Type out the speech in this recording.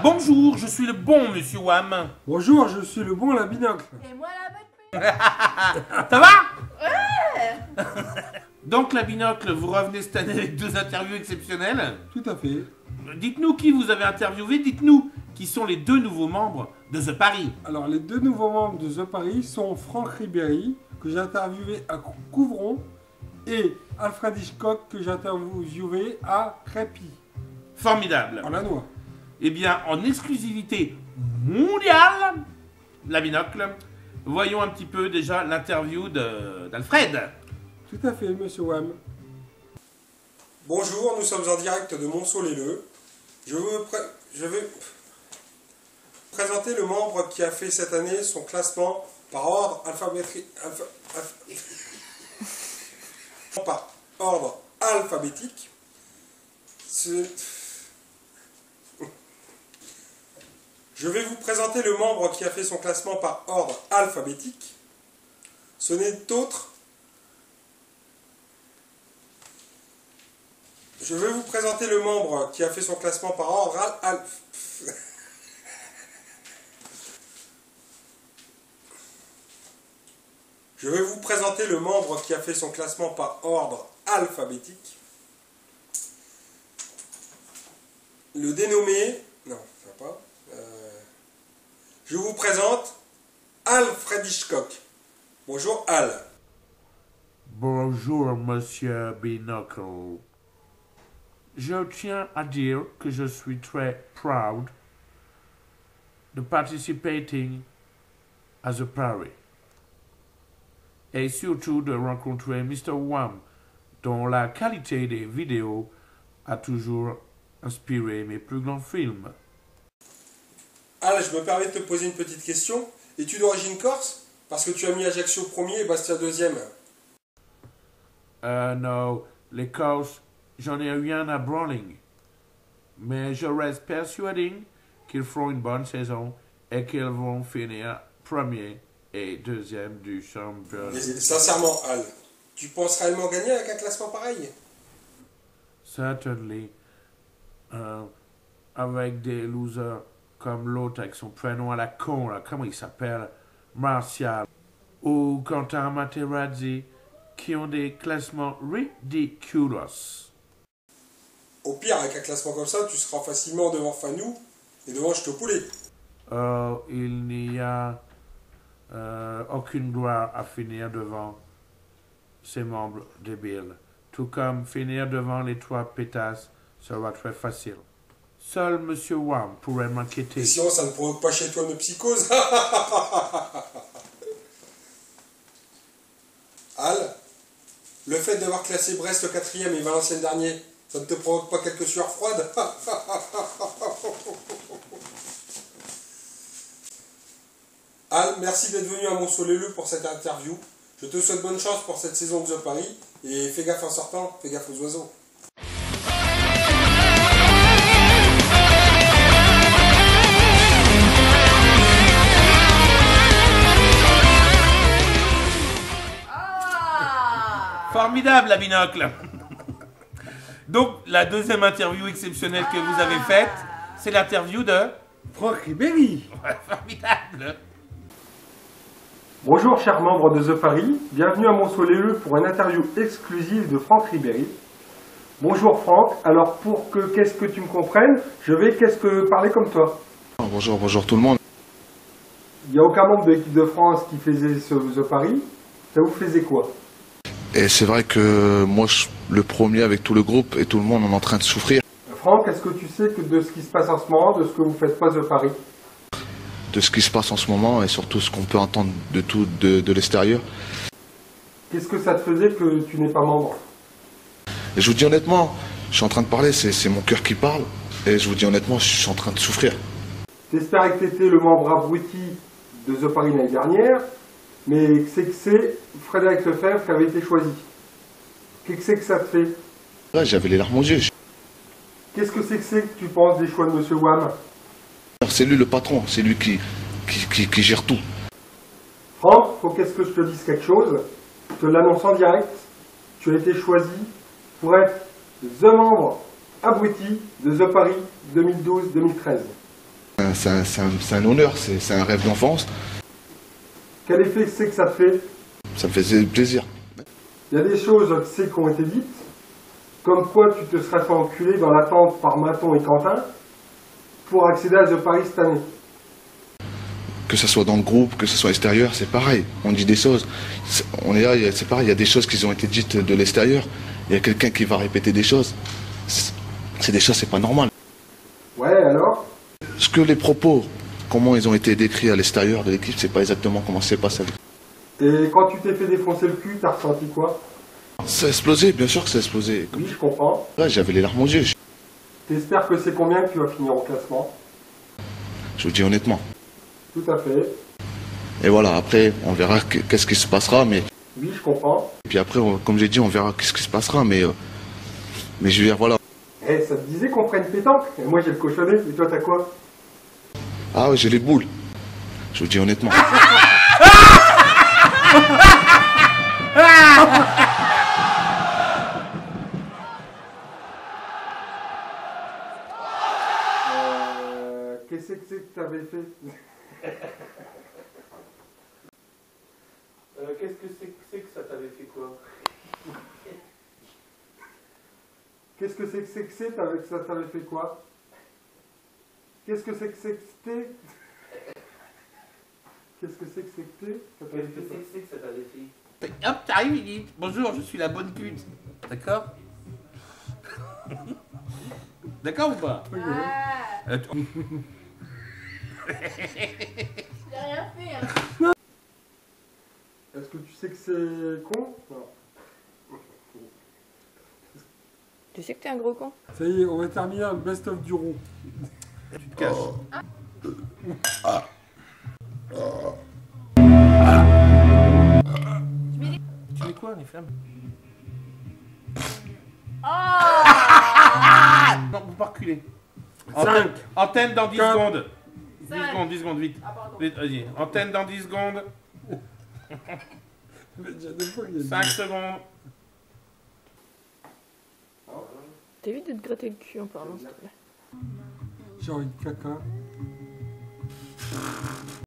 Bonjour, je suis le bon Monsieur Wham. Bonjour, je suis le bon la binocle. Et moi la bonne pute. Ça va? Ouais. Donc la binocle, vous revenez cette année avec 2 interviews exceptionnelles. Tout à fait. Dites-nous qui vous avez interviewé, dites-nous qui sont les 2 nouveaux membres de The Paris. Alors, les 2 nouveaux membres de The Paris sont Franck Ribéry, que j'ai interviewé à Couvron, et Alfred Hitchcock, que j'ai interviewé à Crépy, Formidable. en Lannoy. Eh bien, en exclusivité mondiale, la binocle, voyons un petit peu déjà l'interview d'Alfred. Tout à fait, monsieur Wham. Bonjour, nous sommes en direct de Montceau-les-Leux. Je vais présenter le membre qui a fait cette année son classement par ordre alphabétique. Je vais vous présenter le membre qui a fait son classement par ordre alphabétique. Ce n'est autre. Je vais vous présenter le membre qui a fait son classement par ordre Je vais vous présenter le membre qui a fait son classement par ordre alphabétique. Le dénommé... Non, ça va pas. Je vous présente Alfred Hitchcock. Bonjour Al. Bonjour, Monsieur Binocle. Je tiens à dire que je suis très proud de participating à The Paris et surtout de rencontrer Mr. Wham, dont la qualité des vidéos a toujours inspiré mes plus grands films. Al, je me permets de te poser une petite question. Es-tu d'origine corse? Parce que tu as mis Ajaccio premier et Bastia deuxième. Non, les Corses, j'en ai rien à branling. Mais je reste persuadé qu'ils feront une bonne saison et qu'ils vont finir premier et deuxième du championnat. Mais sincèrement, Al, tu penses réellement gagner avec un classement pareil? Certainly. Avec des losers comme l'autre avec son prénom à la con, là, comment il s'appelle? Martial. Ou Quentin Materazzi, qui ont des classements ridiculous. Au pire, avec un classement comme ça, tu seras facilement devant Fanou et devant Ch'topoulet. Il n'y a aucune gloire à finir devant ces membres débiles. Tout comme finir devant les 3 pétasses sera très facile. Seul Monsieur Wham pourrait m'inquiéter. Et sinon, ça ne provoque pas chez toi une psychose. Al, le fait d'avoir classé Brest 4e et Valenciennes dernier, ça ne te provoque pas quelques sueurs froides? Al, merci d'être venu à Montceau-les-Leux pour cette interview. Je te souhaite bonne chance pour cette saison de The Paris. Et fais gaffe en sortant, fais gaffe aux oiseaux. Formidable, la binocle. Donc, la deuxième interview exceptionnelle que vous avez faite, c'est l'interview de... Franck Ribéry. Formidable. Bonjour, chers membres de The Paris. Bienvenue à Montceau-les-Leux pour une interview exclusive de Franck Ribéry. Bonjour Franck. Alors, pour que qu'est-ce que tu me comprennes, je vais parler comme toi. Bonjour tout le monde. Il n'y a aucun membre de l'équipe de France qui faisait The Paris. Ça vous faisait quoi? Et c'est vrai que moi, le premier avec tout le groupe et tout le monde, on est en train de souffrir. Franck, est-ce que tu sais que de ce qui se passe en ce moment, de ce que vous faites pas The Paris? De ce qui se passe en ce moment et surtout ce qu'on peut entendre de tout de l'extérieur. Qu'est-ce que ça te faisait que tu n'es pas membre? Et je vous dis honnêtement, je suis en train de parler, c'est mon cœur qui parle. Et je vous dis honnêtement, je suis en train de souffrir. T'espérais que tu étais le membre abruti de The Paris l'année dernière, mais c'est Frédéric Lefebvre qui avait été choisi. Qu'est-ce que ça te fait? Là, j'avais les larmes aux yeux. Qu'est-ce que c'est que tu penses des choix de Monsieur Wham? C'est lui le patron, c'est lui qui gère tout. Franck, faut qu'est-ce que je te dise quelque chose? Je te l'annonce en direct. Tu as été choisi pour être The membre abruti de The Paris 2012-2013. C'est un honneur, c'est un rêve d'enfance. Quel effet c'est que ça te fait? Ça me faisait plaisir. Il y a des choses, tu sais, qui ont été dites, comme quoi tu te serais fait enculer dans l'attente par Maton et Quentin pour accéder à The Paris cette année. Que ce soit dans le groupe, que ce soit extérieur, c'est pareil. On dit des choses. On est là, c'est pareil, il y a des choses qui ont été dites de l'extérieur. Il y a quelqu'un qui va répéter des choses. C'est des choses, c'est pas normal. Ouais, alors? Ce que les propos, comment ils ont été décrits à l'extérieur de l'équipe, c'est pas exactement comment c'est passé. Et quand tu t'es fait défoncer le cul, t'as ressenti quoi? Ça a explosé, bien sûr que ça a explosé. Oui, je comprends. Là, j'avais les larmes aux yeux. T'espères que c'est combien que tu vas finir au classement? Je vous dis honnêtement. Tout à fait. Et voilà, après, on verra qu'est-ce qui se passera, mais... Oui, je comprends. Et puis après, comme j'ai dit, on verra qu'est-ce qui se passera, mais je veux dire, voilà. Eh, ça te disait qu'on ferait une pétanque? Et moi j'ai le cochonnet, et toi t'as quoi? Ah ouais, j'ai les boules. Je vous dis honnêtement. Qu'est-ce que c'est que t'avais fait? Qu'est-ce que c'est que ça t'avait fait quoi? Qu'est-ce que c'est que ça t'avait fait quoi? Qu'est-ce que c'est que c'était? Qu'est-ce que c'est que c'était? Qu'est-ce que ça t'avait fait? Hop, t'arrives, il dit bonjour, je suis la bonne pute. D'accord? D'accord ou pas? Ah, Tu- j'ai rien fait, hein. Est-ce que tu sais que c'est con? Non. Tu sais que t'es un gros con? Ça y est, on va terminer le best-of du rond. Tu te caches. Tu mets quoi, les femmes? Non, faut pas reculer. 5. Antenne dans 10 Quatre. secondes. 10 Cinq. secondes, 10 secondes, vite. Ah, pardon. Vite, vas-y. Antenne dans 10 secondes. 5 secondes. T'évites de te gratter le cul en parlant, s'il te plaît. J'ai envie de caca.